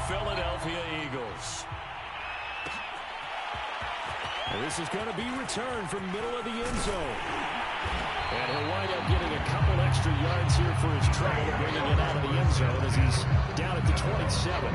Philadelphia Eagles. And this is going to be returned from middle of the end zone. And he'll wind up getting a couple extra yards here for his trouble, bringing it out of the end zone as he's down at the 27.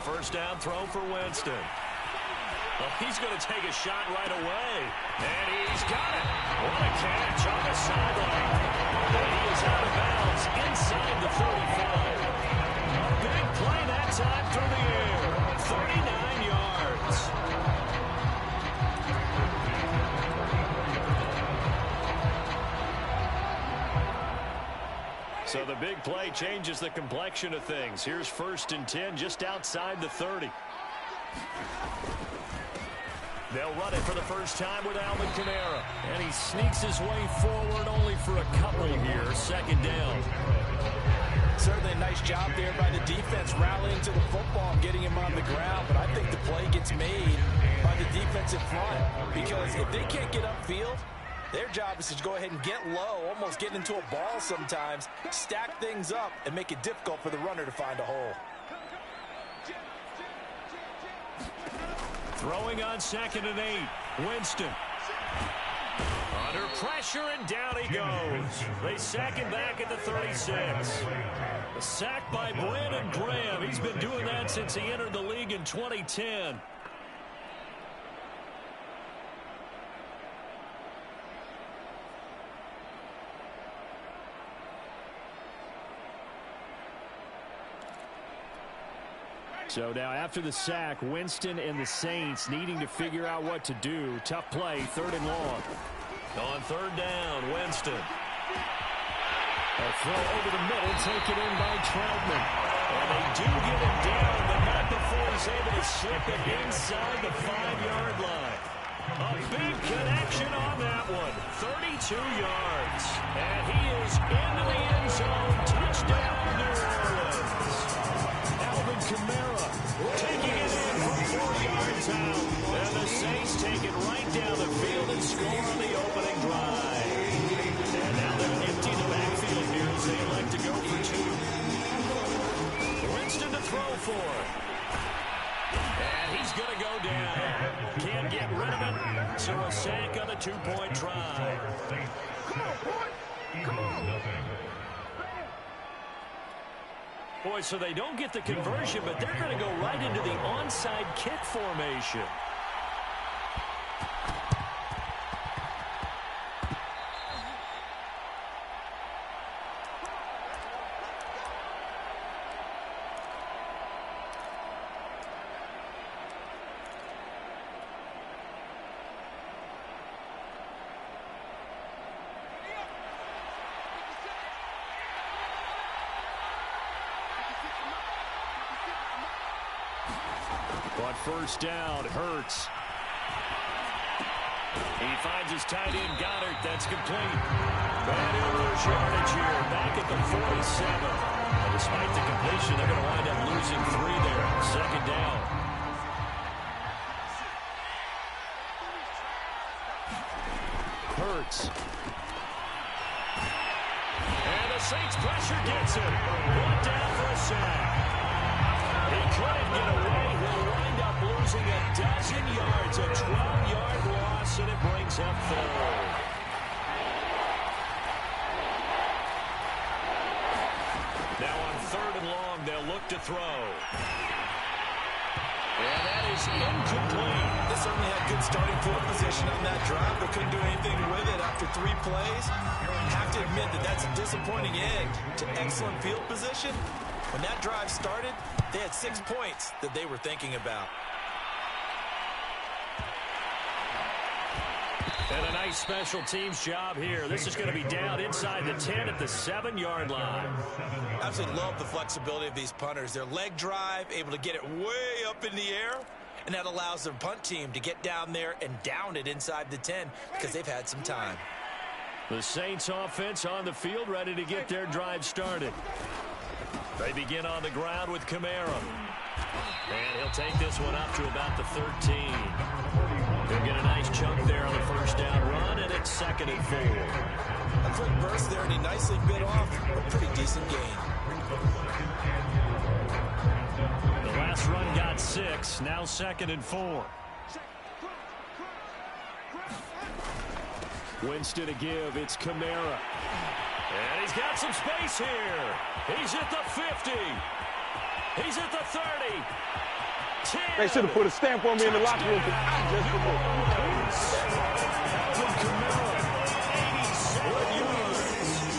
First down throw for Winston. Well, he's going to take a shot right away. And he's got it. What a catch on the sideline. And he is out of bounds inside the 35. A big play that time through the air. 39 yards. So the big play changes the complexion of things. Here's 1st and 10 just outside the 30. They'll run it for the first time with Alvin Kamara. And he sneaks his way forward only for a couple here. 2nd down. Certainly a nice job there by the defense rallying to the football and getting him on the ground. But I think the play gets made by the defensive front. Because if they can't get upfield, their job is to go ahead and get low, almost get into a ball sometimes, stack things up, and make it difficult for the runner to find a hole. Throwing on 2nd and 8. Winston. Under pressure, and down he goes. They sack him back at the 36. A sack by Brandon Graham. He's been doing that since he entered the league in 2010. So now after the sack, Winston and the Saints needing to figure out what to do. Tough play, 3rd and long. On 3rd down, Winston. A throw over the middle, taken in by Troutman. And they do get him down, but not before he's able to slip it inside the 5-yard line. A big connection on that one. 32 yards. And he is into the end zone. Touchdown, New Orleans. Alvin Kamara taking it in from 4 yards out. And the Saints take it right down the field and score on the opening drive. And now they'll empty the backfield here as they elect to go for 2. Winston to throw for. And he's going to go down. Can't get rid of it. So a sack on the 2-point try. Come on, boy. Come on. Boy, so they don't get the conversion, but they're going to go right into the onside kick formation. On 1st down, Hurts. He finds his tight end, Goddard. That's complete. And he'll lose yardage here, back at the 47. And despite the completion, they're going to wind up losing 3 there. 2nd down. Hurts. And the Saints pressure gets him. Brought down for a sack. He couldn't get away. He'll wind up losing a dozen yards. A 12-yard loss, and it brings up 3rd. Now on 3rd and long, they'll look to throw. And that is incomplete. They certainly had good starting field position on that drive, but couldn't do anything with it after 3 plays. Have to admit that that's a disappointing end to excellent field position. When that drive started, they had 6 points that they were thinking about. And a nice special teams job here. This is going to be down inside the 10 at the 7-yard line. Absolutely love the flexibility of these punters. Their leg drive, able to get it way up in the air, and that allows their punt team to get down there and down it inside the 10 because they've had some time. The Saints offense on the field, ready to get their drive started. They begin on the ground with Kamara. And he'll take this one up to about the 13. They'll get a nice chunk there on the first down run, and it's 2nd and 4. A quick burst there, and he nicely bit off a pretty decent gain. The last run got 6, now 2nd and 4. Winston to give, it's Kamara. And he's got some space here. He's at the 50. He's at the 30. 10. They should have put a stamp on me in the locker room because I just removed.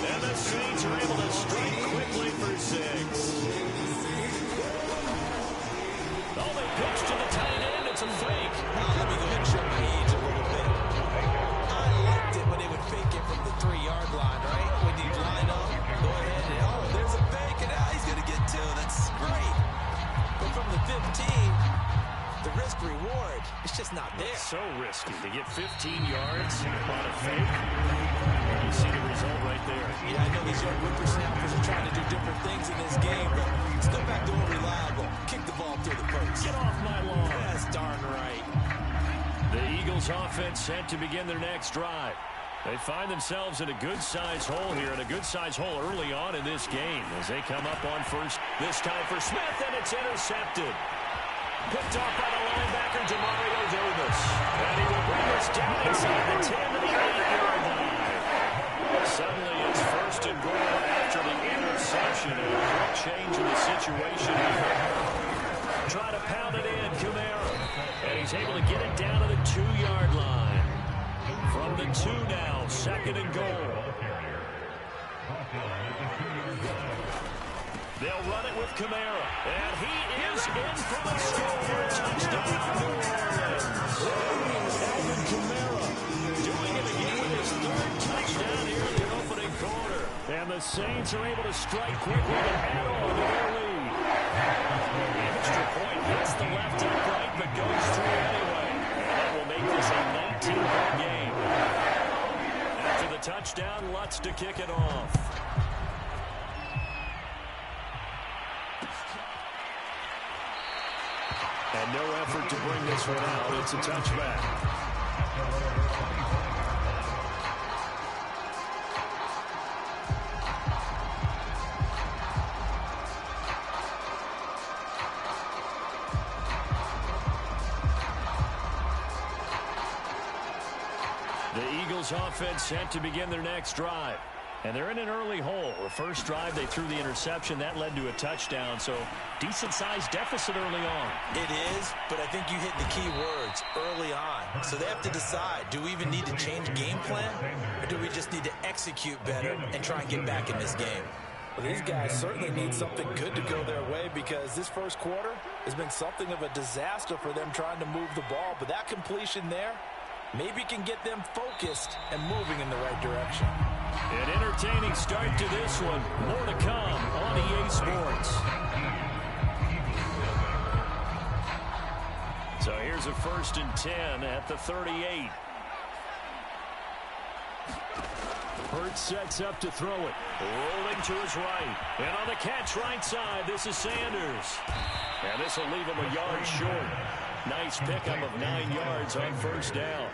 And the Saints are able to strike quickly for 6. Oh, they pitch to the tight end. It's a fake. Let me go ahead and show my age a little bit. I liked it when they would fake it from the 3-yard line, right? When you line up, go ahead and, oh, there's a fake, and now he's going to get 2. That's great. But from the 15, the risk-reward, it's just not there. So risky to get 15 yards on a fake. You see the result right there. Yeah, I know these young whippersnappers are trying to do different things in this game, but still back to reliable. Kick the ball through the post. Get off my lawn. That's darn right. The Eagles offense set to begin their next drive. They find themselves in a good-sized hole here, and a good-sized hole early on in this game as they come up on first. This time for Smith, and it's intercepted. Picked off by the linebacker, Demario Davis. And he will bring us down inside the 10 to the 8-yard line. Suddenly it's 1st and goal after the interception. A quick change in the situation here. Try to pound it in, Kamara. And he's able to get it down to the 2-yard line. From the 2 now, 2nd and goal. They'll run it with Kamara. And he is in for the score. Touchdown, New Orleans. Alvin Kamara doing it again with his 3rd touchdown here in the opening quarter. And the Saints are able to strike quickly to add on to their lead. The extra point hits the left upright, but goes through anyway. And that will make this a 19-point game. After the touchdown, Lutz to kick it off. And no effort to bring this one out. It's a touchback. The Eagles offense set to begin their next drive. And they're in an early hole. The first drive, they threw the interception. That led to a touchdown, so decent-sized deficit early on. It is, but I think you hit the key words, early on. So they have to decide, do we even need to change game plan, or do we just need to execute better and try and get back in this game? Well, these guys certainly need something good to go their way because this first quarter has been something of a disaster for them trying to move the ball. But that completion there maybe can get them focused and moving in the right direction. An entertaining start to this one. More to come on EA Sports. So here's a 1st and 10 at the 38. Hurts sets up to throw it. Rolling to his right. And on the catch right side, this is Sanders. And this will leave him a yard short. Nice pickup of 9 yards on first down.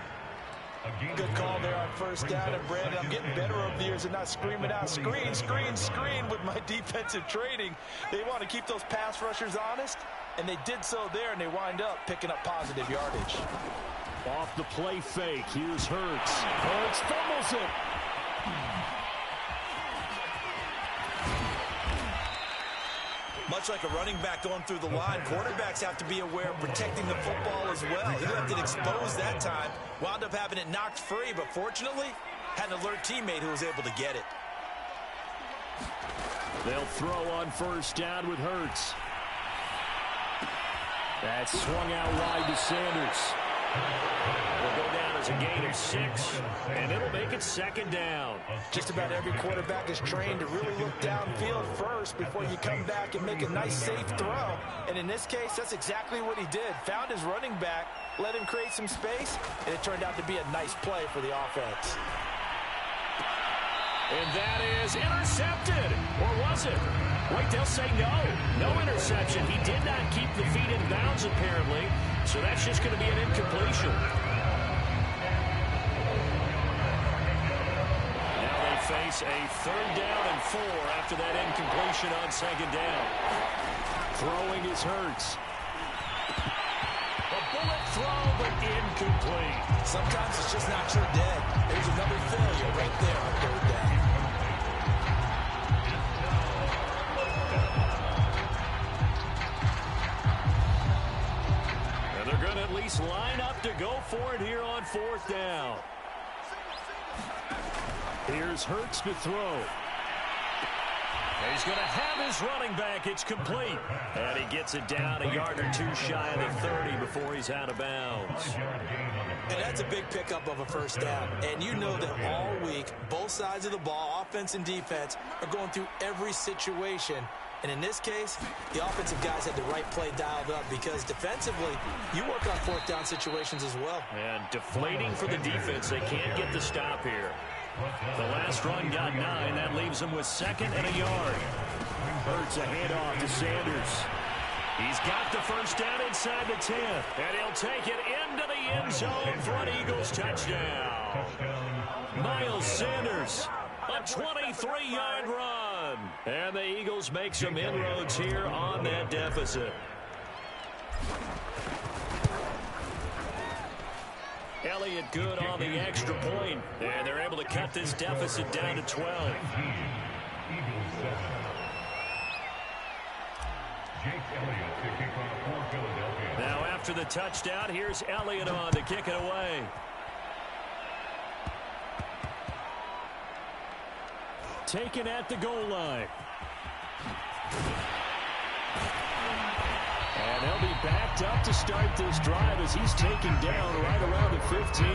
Good call there on first down. And, Brandon, I'm getting better over the years and not screaming out, screen, screen, screen with my defensive training. They want to keep those pass rushers honest, and they did so there, and they wind up picking up positive yardage. Off the play fake. Here's Hurts. Hurts fumbles it. Much like a running back going through the line, quarterbacks have to be aware of protecting the football as well. He left it exposed that time, wound up having it knocked free, but fortunately, had an alert teammate who was able to get it. They'll throw on first down with Hurts. That's swung out wide to Sanders. Will go down as a gain of 6, and it'll make it 2nd down. Just about every quarterback is trained to really look downfield first before you come back and make a nice, safe throw. And in this case, that's exactly what he did. Found his running back, let him create some space, and it turned out to be a nice play for the offense. And that is intercepted. Or was it? Wait, they'll say no. No interception. He did not keep the feet in bounds, apparently. So that's just going to be an incompletion. Now they face a 3rd down and 4 after that incompletion on 2nd down. Throwing is Hurts. A bullet throw, but incomplete. Sometimes it's just not your dead. There's another failure right there on 3rd down. And they're going to at least line up to go for it here on 4th down. Here's Hurts to throw. He's going to have his running back. It's complete. And he gets it down a yard or 2 shy of the 30 before he's out of bounds. And that's a big pickup of a 1st down. And you know that all week, both sides of the ball, offense and defense, are going through every situation. And in this case, the offensive guys had the right play dialed up because defensively, you work on 4th down situations as well. And deflating for the defense. They can't get the stop here. The last run got 9. That leaves him with 2nd and a yard. Hurts a handoff to Sanders. He's got the 1st down inside the 10. And he'll take it into the end zone for an Eagles touchdown. Miles Sanders, a 23-yard run. And the Eagles make some inroads here on that deficit. Elliott good on the extra point, and they're able to cut this deficit down to 12. Now after the touchdown, here's Elliott on to kick it away. Taken at the goal line. And he'll be backed up to start this drive as he's taken down right around the 15.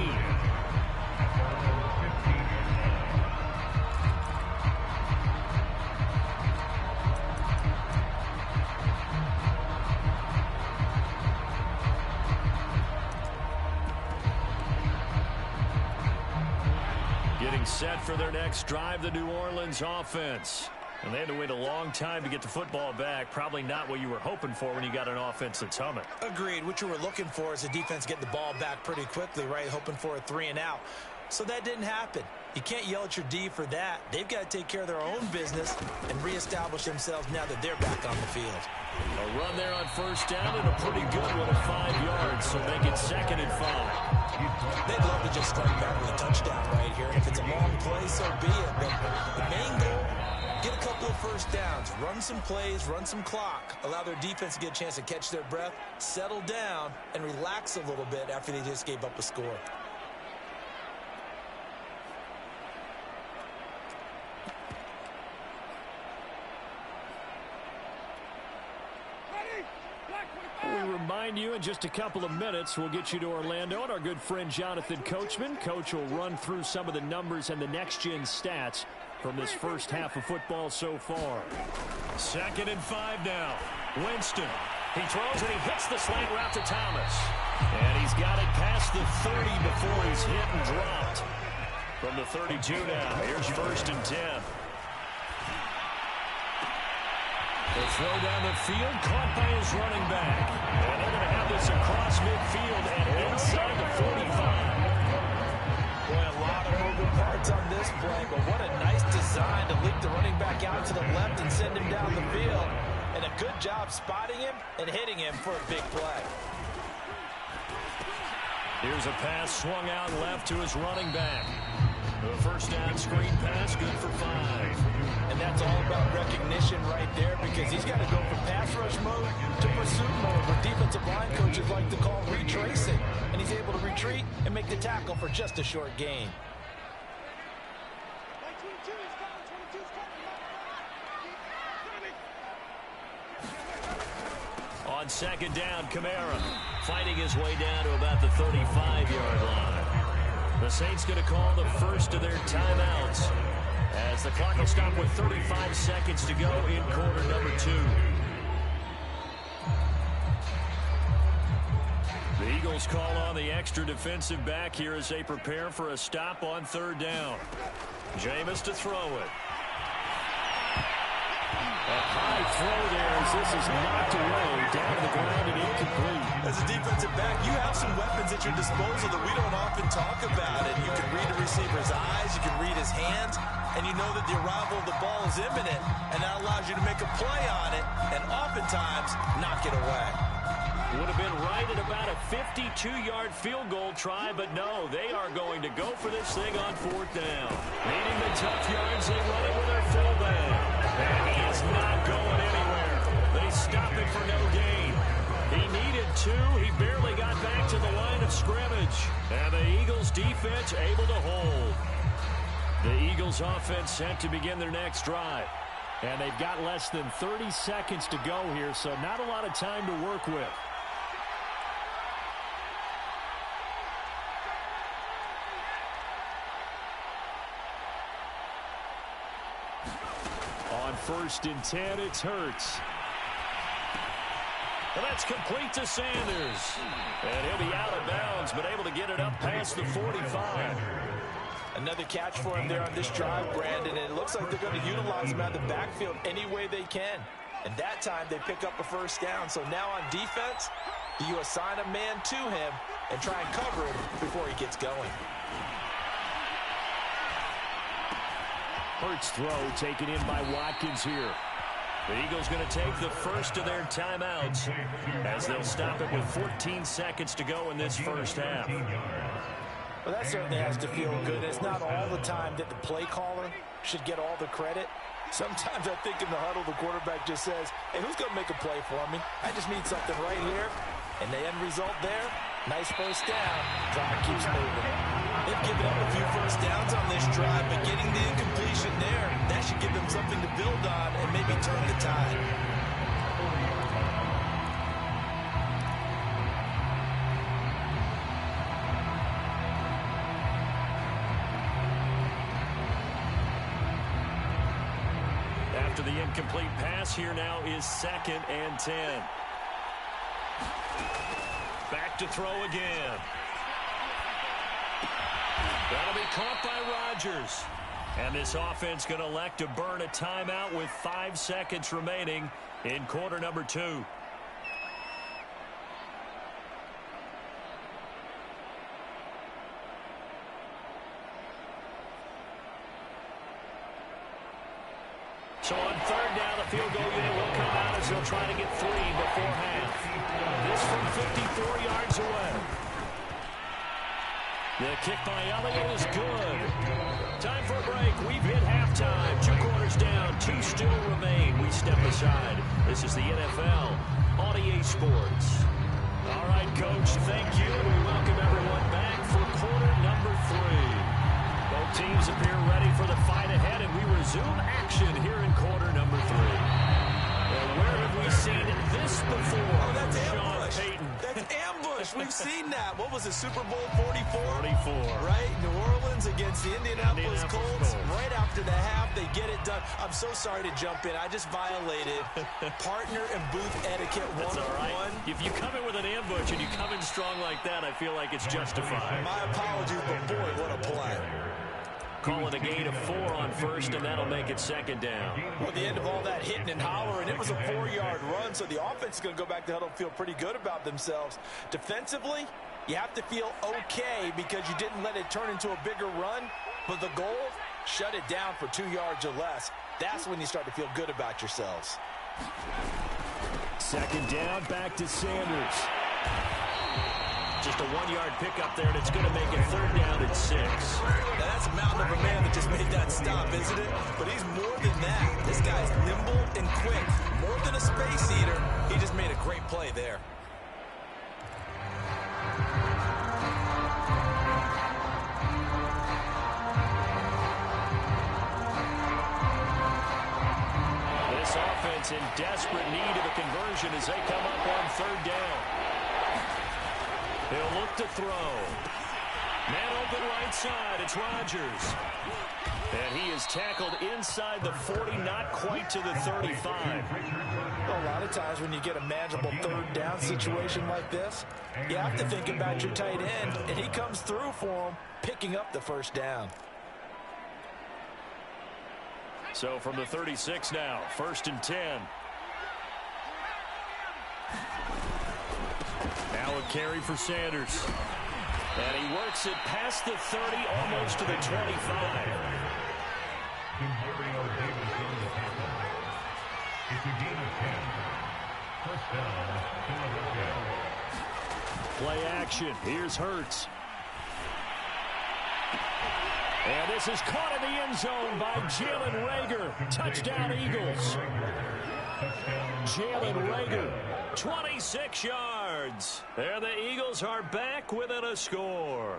Getting set for their next drive, the New Orleans offense. And they had to wait a long time to get the football back. Probably not what you were hoping for when you got an offense that's humming. Agreed. What you were looking for is the defense getting the ball back pretty quickly, right? Hoping for a 3 and out. So that didn't happen. You can't yell at your D for that. They've got to take care of their own business and reestablish themselves now that they're back on the field. A run there on 1st down and a pretty good one at 5 yards. So make it 2nd and 5. They'd love to just strike back with a touchdown right here. If it's a long play, so be it. But the main goal, get a couple of 1st downs, run some plays, run some clock, allow their defense to get a chance to catch their breath, settle down, and relax a little bit after they just gave up a score. We remind you in just a couple of minutes we'll get you to Orlando and our good friend Jonathan Coachman. Coach will run through some of the numbers and the next-gen stats from this first half of football so far. 2nd and 5 now. Winston. He throws and he hits the slant route to Thomas. And he's got it past the 30 before he's hit and dropped. From the 32 now. Here's 1st and 10. The throw down the field, caught by his running back. And they're going to have this across midfield and inside the 45. Boy, a lot of moving parts on this play, but what a nice design to leak the running back out to the left and send him down the field. And a good job spotting him and hitting him for a big play. Here's a pass swung out left to his running back. The 1st down screen pass, good for 5. And that's all about recognition right there because he's got to go from pass rush mode to pursuit mode, what defensive line coaches like to call retracing. And he's able to retreat and make the tackle for just a short gain. On 2nd down, Kamara fighting his way down to about the 35-yard line. The Saints going to call the first of their timeouts as the clock will stop with 35 seconds to go in quarter number 2. The Eagles call on the extra defensive back here as they prepare for a stop on 3rd down. Jameis to throw it. A high throw there as this is knocked away, down to the ground and incomplete. As a defensive back, you have some weapons at your disposal that we don't often talk about. And you can read a receiver's eyes, you can read his hands, and you know that the arrival of the ball is imminent, and that allows you to make a play on it and oftentimes knock it away. Would have been right at about a 52-yard field goal try, but no, they are going to go for this thing on 4th down. Needing the tough yards, they run it with their fullback. And he is not going anywhere. They stop it for no gain. He needed 2. He barely got back to the line of scrimmage. And the Eagles defense able to hold. The Eagles offense set to begin their next drive. And they've got less than 30 seconds to go here, so not a lot of time to work with. On 1st and 10, it's Hurts. And that's complete to Sanders. And he'll be out of bounds, but able to get it up past the 45. Another catch for him there on this drive, Brandon. And it looks like they're going to utilize him out of the backfield any way they can. And that time they pick up a 1st down. So now on defense, do you assign a man to him and try and cover him before he gets going? Hurts throw taken in by Watkins here. The Eagles going to take the first of their timeouts as they'll stop it with 14 seconds to go in this first half. Well, that certainly has to feel good. It's not all the time that the play caller should get all the credit. Sometimes I think in the huddle, the quarterback just says, hey, who's going to make a play for me? I just need something right here. And the end result there, nice 1st down. Drive keeps moving. They've given up a few 1st downs on this drive, but getting the incompletion there, that should give them something to build on and maybe turn the tide. After the incomplete pass, here now is 2nd and 10. Back to throw again. That'll be caught by Rodgers. And this offense going to elect to burn a timeout with 5 seconds remaining in quarter number 2. So on 3rd down, the field goal unit will come out as they'll try to get 3 before half. This from 54 yards away. The kick by Elliott is good. Time for a break. We've hit halftime. 2 quarters down. 2 still remain. We step aside. This is the NFL on EA Sports. All right, Coach, thank you. We welcome everyone back for quarter number 3. Both teams appear ready for the fight ahead, and we resume action here in quarter number 3. Well, where have we seen this before? Oh, that's ambush. Payton. That's ambush. We've seen that. What was it, Super Bowl 44? 44. Right? New Orleans against the Indianapolis Colts. Right after the half, they get it done. I'm so sorry to jump in. I just violated partner and booth etiquette 101. That's all right. If you come in with an ambush and you come in strong like that, I feel like it's justified. My apologies, but boy, what a play. Call it a gain of 4 on 1st, and that'll make it 2nd down. Well, the end of all that hitting and hollering, it was a 4-yard run, so the offense is going to go back to huddle and feel pretty good about themselves. Defensively, you have to feel okay because you didn't let it turn into a bigger run, but the goal, shut it down for 2 yards or less. That's when you start to feel good about yourselves. 2nd down, back to Sanders. Just a 1-yard pickup there, and it's going to make it 3rd down and 6. Now, that's a mountain of a man that just made that stop, isn't it? But he's more than that. This guy's nimble and quick. More than a space eater. He just made a great play there. This offense in desperate need of a conversion as they come up on 3rd down. He'll look to throw. Man open right side. It's Rodgers. And he is tackled inside the 40, not quite to the 35. Well, a lot of times when you get a manageable 3rd down situation like this, you have to think about your tight end, and he comes through for him, picking up the 1st down. So from the 36 now, 1st and 10. Now a carry for Sanders. And he works it past the 30, almost to the 25. It's a gain of 10. First down, Philadelphia. Play action. Here's Hurts. And this is caught in the end zone by Jalen Reagor. Touchdown, Eagles. Jalen Reagor, 26 yards. There the Eagles are back within a score.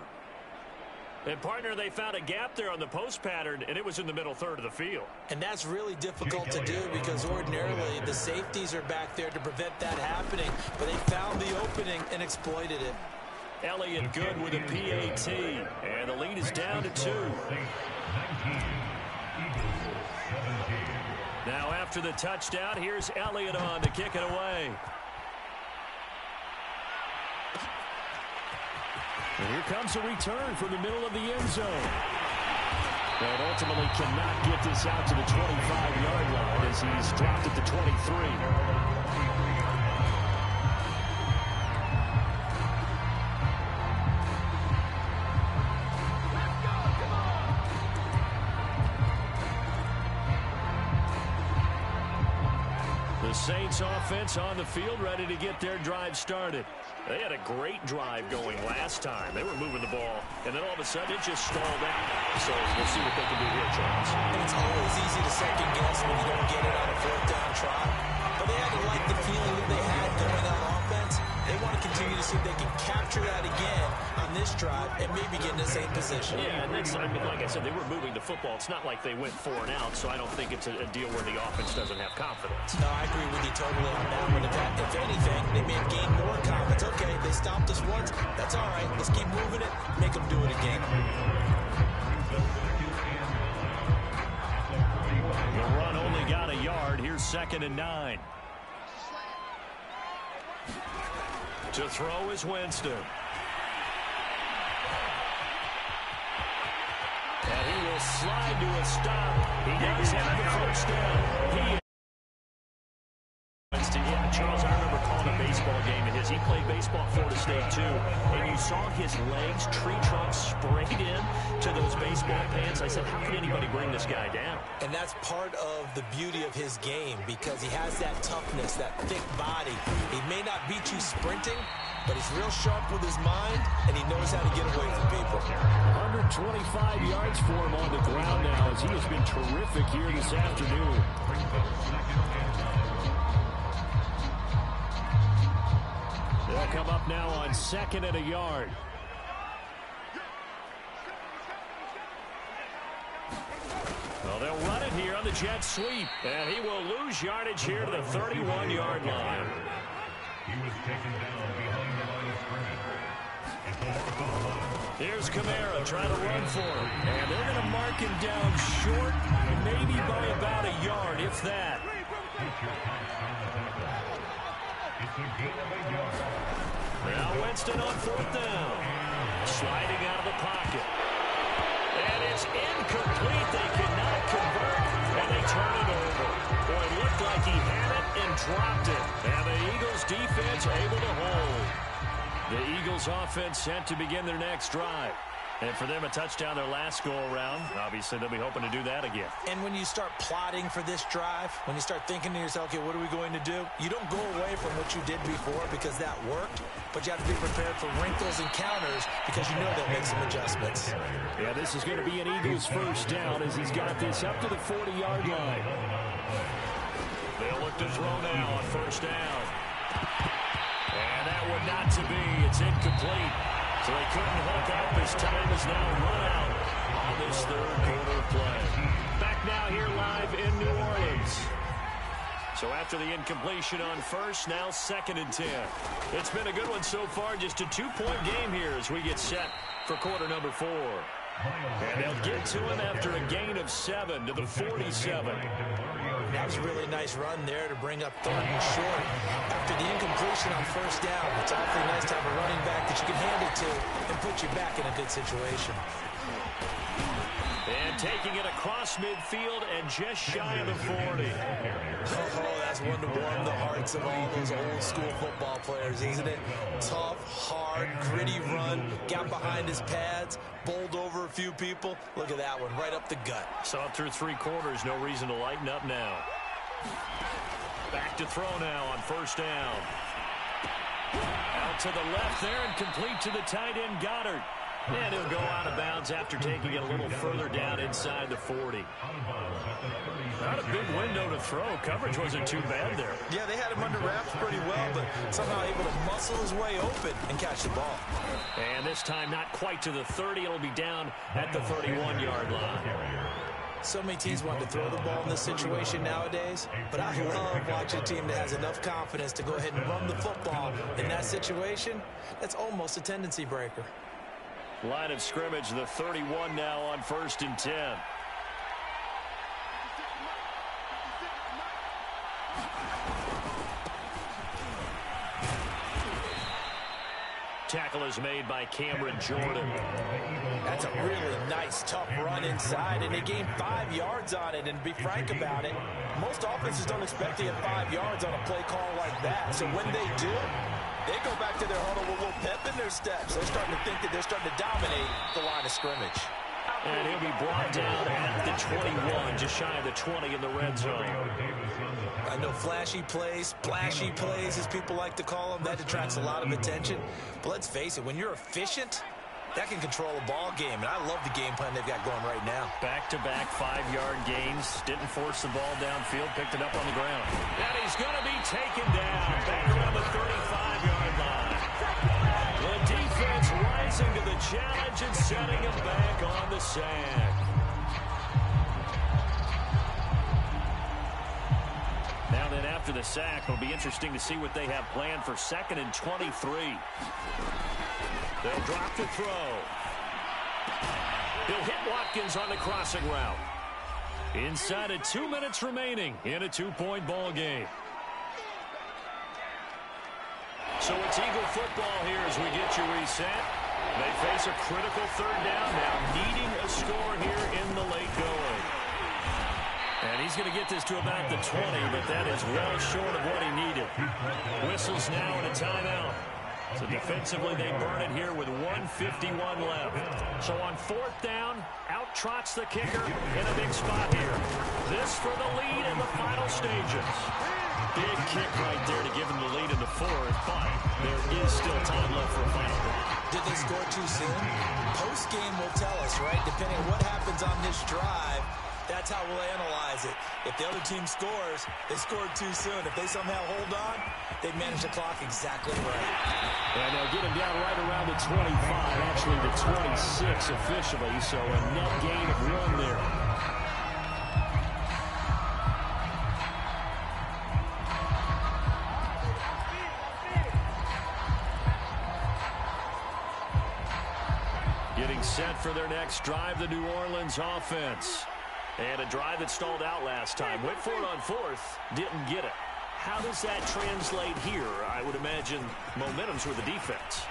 And, partner, they found a gap there on the post pattern, and it was in the middle third of the field. And that's really difficult to do because ordinarily the safeties are back there to prevent that happening. But they found the opening and exploited it. Elliott good with a PAT, and the lead is down to 2. Now after the touchdown, here's Elliott on to kick it away. And here comes a return from the middle of the end zone. And ultimately cannot get this out to the 25-yard line as he's dropped at the 23. Saints offense on the field, ready to get their drive started. They had a great drive going last time. They were moving the ball, and then all of a sudden it just stalled out. So we'll see what they can do here, Charles. And it's always easy to second guess when you don't get it on a 4th down try. But they had to like the feeling that they had going on offense. They want to continue to see if they can capture that again on this drive and maybe get in the same position. Yeah, and that's, I mean, like I said, they were moving the football. It's not like they went 4 and out, so I don't think it's a deal where the offense doesn't have confidence. No, I agree with you totally on that one. If anything, they may have gained more confidence. Okay, they stopped us once. That's all right. Let's keep moving it. Make them do it again. The run only got a yard. Here's 2nd and 9. To throw is Winston. And he will slide to a stop. He does have the first down. Yeah, Charles, I remember calling a baseball game of his. He played baseball at Florida State, too. And you saw his legs, tree trunks sprayed in to those baseball pants. I said, how can anybody bring this guy down? And that's part of the beauty of his game because he has that toughness, that thick body. He may not beat you sprinting, but he's real sharp with his mind, and he knows how to get away from people. 125 yards for him on the ground now as he has been terrific here this afternoon. They'll come up now on 2nd and a yard. Well, they'll run it here on the jet sweep, and he will lose yardage here to the 31-yard line. He was taken down behind the line of scrimmage. Here's Kamara trying to run for him. And they're going to mark him down short, maybe by about a yard, if that. Now Winston on 4th down. Sliding out of the pocket. And it's incomplete. They cannot convert, and they turn it over. Boy, it looked like he had it and dropped it. And the Eagles defense able to hold. The Eagles offense set to begin their next drive. And for them, a touchdown their last go-around. Obviously, they'll be hoping to do that again. And when you start plotting for this drive, when you start thinking to yourself, okay, what are we going to do? You don't go away from what you did before because that worked, but you have to be prepared for wrinkles and counters because you know they'll make some adjustments. Yeah, this is going to be an Eagles first down as he's got this up to the 40-yard line. They'll look to throw now on 1st down. And that one not to be. It's incomplete. So they couldn't hook up. His time is now run out on this 3rd quarter play. Back now here live in New Orleans. So after the incompletion on 1st, now 2nd and 10. It's been a good one so far. Just a 2-point game here as we get set for quarter number 4. And they'll get to him after a gain of 7 to the 47. That was a really nice run there to bring up 3rd and short. After the incompletion on 1st down, it's awfully nice to have a running back that you can hand it to and put you back in a good situation. And taking it across midfield and just shy of the 40. Oh, that's one to warm the hearts of all those old school football players, isn't it? Tough, hard, gritty run, got behind his pads, bowled over a few people. Look at that one, right up the gut. Saw it through 3 quarters, no reason to lighten up now. Back to throw now on first down. Out to the left there and complete to the tight end Goddard. And he'll go out of bounds after taking it a little further down inside the 40. Not a big window to throw. Coverage wasn't too bad there. Yeah, they had him under wraps pretty well, but somehow able to muscle his way open and catch the ball. And this time not quite to the 30. It'll be down at the 31-yard line. So many teams want to throw the ball in this situation nowadays, but I love watching a team that has enough confidence to go ahead and run the football. In that situation, that's almost a tendency breaker. Line of scrimmage, the 31 now on 1st and 10. Tackle is made by Cameron Jordan. That's a really nice, tough run inside, and they gained 5 yards on it. And to be frank about it, most offenses don't expect to get 5 yards on a play call like that. So when they do, they go back to their huddle with a little pep in their steps. They're starting to think that they're starting to dominate the line of scrimmage. And he'll be brought down at the 21, just shy of the 20 in the red zone. I know flashy plays, splashy plays, as people like to call them, that attracts a lot of attention. But let's face it, when you're efficient, that can control a ball game. And I love the game plan they've got going right now. Back-to-back 5-yard gains. Didn't force the ball downfield. Picked it up on the ground. And he's going to be taken down. Back around the 35-yard line. The defense rising to the challenge and setting him back on the sack. Now then, after the sack, it'll be interesting to see what they have planned for 2nd and 23. They'll drop the throw. He'll hit Watkins on the crossing route. Inside of 2 minutes remaining in a 2-point ball game. So it's Eagle football here as we get you reset. They face a critical 3rd down now, needing a score here in the late going. And he's going to get this to about the 20, but that is well short of what he needed. Whistles now and a timeout. So defensively, they burn it here with 1:51 left. So on 4th down, out trots the kicker in a big spot here. This for the lead in the final stages. Big kick right there to give him the lead in the 4th, but there is still time left for a final drive. Did they score too soon? Post-game will tell us, right? Depending on what happens on this drive, that's how we'll analyze it. If the other team scores, they scored too soon. If they somehow hold on, they manage the clock exactly right. And they'll get him down right around the 25, actually the 26 officially, so a net gain of 1 there. Getting set for their next drive, the New Orleans offense. And a drive that stalled out last time. Went for it on 4th, didn't get it. How does that translate here? I would imagine momentum's with the defense.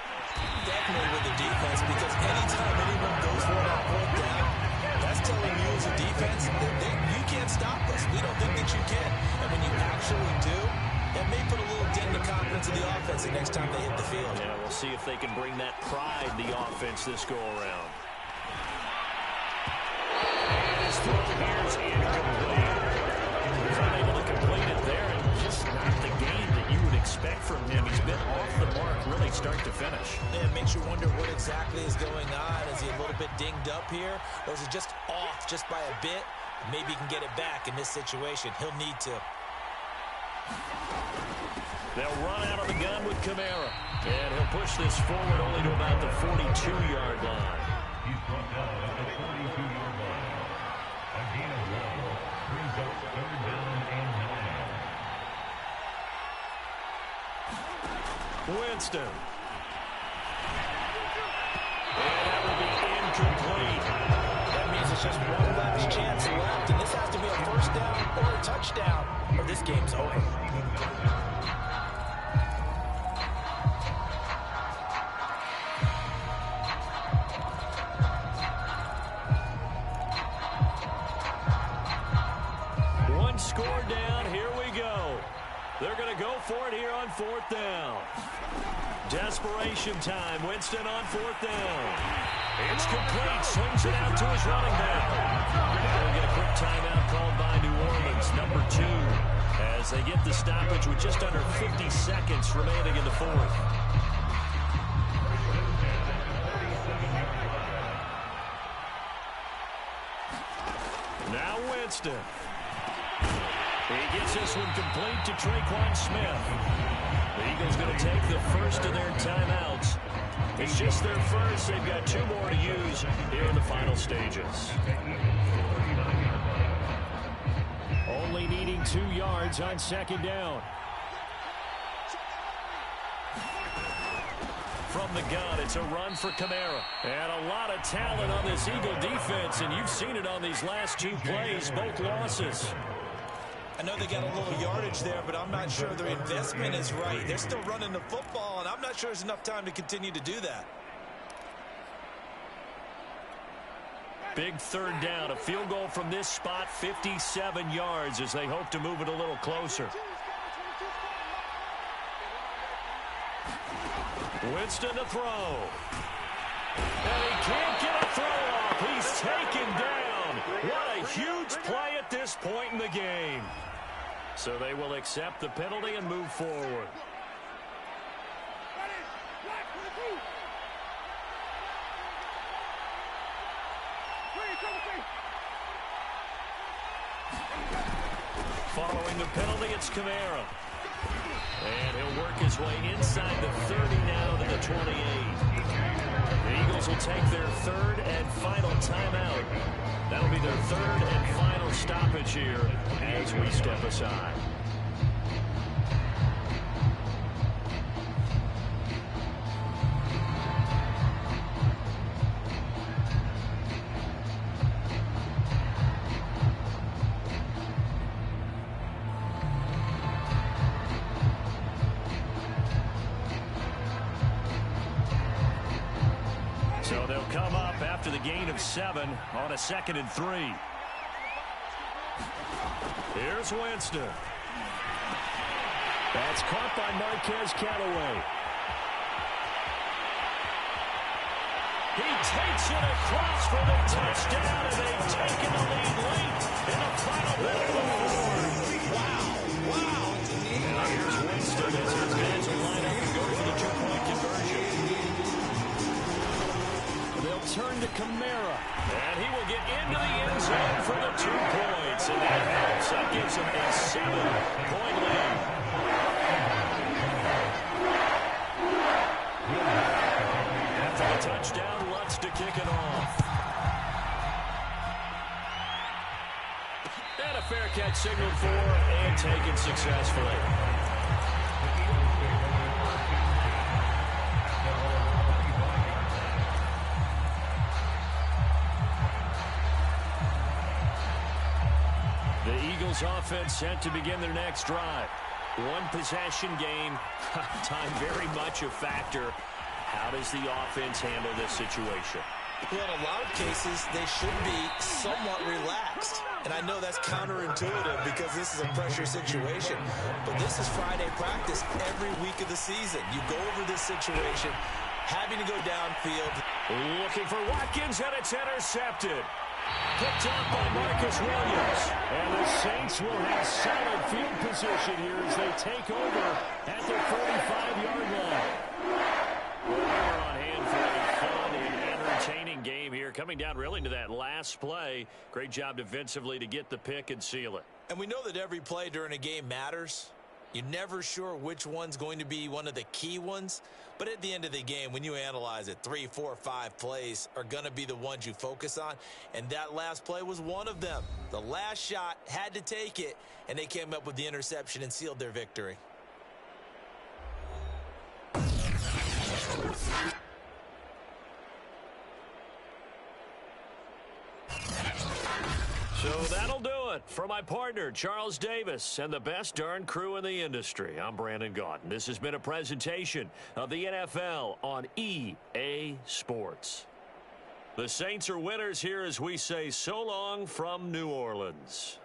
Definitely with the defense, because anytime anyone goes for it on 4th down, that's telling you as a defense that you can't stop us. We don't think that you can. And when you actually do, that may put a little dent in the confidence of the offense the next time they hit the field. Yeah, we'll see if they can bring that pride to the offense this go-around. His throw here is incomplete. He's not able to complete it there, and just not the game that you would expect from him. He's been off the mark really start to finish. Yeah, it makes you wonder what exactly is going on. Is he a little bit dinged up here, or is it just off just by a bit? Maybe he can get it back in this situation. He'll need to. They'll run out of the gun with Kamara, and he'll push this forward only to about the 42-yard line. He's brought down at the 42-yard line. A gain of 1 brings up 3rd down and 9. Winston. And that will be incomplete. That means it's just one last chance left, and this has to be a 1st down or a touchdown, or this game's over. to go for it here on 4th down. Desperation time. Winston on 4th down. It's complete. Swings it out to his running back. We'll get a quick timeout called by New Orleans, number 2, as they get the stoppage with just under 50 seconds remaining in the 4th. Now Winston. He gets this one complete to Traquan Smith. The Eagles going to take the first of their timeouts. It's just their first. They've got 2 more to use here in the final stages. Only needing 2 yards on 2nd down. From the gun, it's a run for Kamara. And a lot of talent on this Eagle defense, and you've seen it on these last 2 plays, both losses. I know they got a little yardage there, but I'm not sure their investment is right. They're still running the football, and I'm not sure there's enough time to continue to do that. Big 3rd down. A field goal from this spot, 57 yards, as they hope to move it a little closer. Winston to throw. And he can't get a throw off. He's taken down. What a huge play at this point in the game. So they will accept the penalty and move forward. Following the penalty, it's Kamara. And he'll work his way inside the 30 now to the 28. The Eagles will take their 3rd and final timeout. That'll be their 3rd and final stoppage here as we step aside. So they'll come up after the gain of 7 on a 2nd and 3. Here's Winston. That's caught by Marquez Callaway. He takes it across for the touchdown, and they've taken the lead late in the final minute of the 4th. Wow. Now here's Winston as his guys will line up and go for the 2-point conversion. They'll turn to Kamara, and he will get into the end zone for the 2 points, and that helps. That gives him a 7-point lead. After the touchdown, Lutz to kick it off. And a fair catch signaled for and taken successfully. Offense set to begin their next drive. 1-possession game. Time very much a factor. How does the offense handle this situation? Well, in a lot of cases, they should be somewhat relaxed. And I know that's counterintuitive because this is a pressure situation. But this is Friday practice every week of the season. You go over this situation, having to go downfield. Looking for Watkins, and it's intercepted. Picked up by Marcus Williams. And the Saints will have solid field position here as they take over at the 45-yard line. Well, we're on hand for a fun and entertaining game here. Coming down really to that last play. Great job defensively to get the pick and seal it. And we know that every play during a game matters. You're never sure which one's going to be one of the key ones. But at the end of the game, when you analyze it, 3, 4, 5 plays are going to be the ones you focus on. And that last play was one of them. The last shot had to take it, and they came up with the interception and sealed their victory. So that'll do it for my partner, Charles Davis, and the best darn crew in the industry. I'm Brandon Gaudin. This has been a presentation of the NFL on EA Sports. The Saints are winners here as we say so long from New Orleans.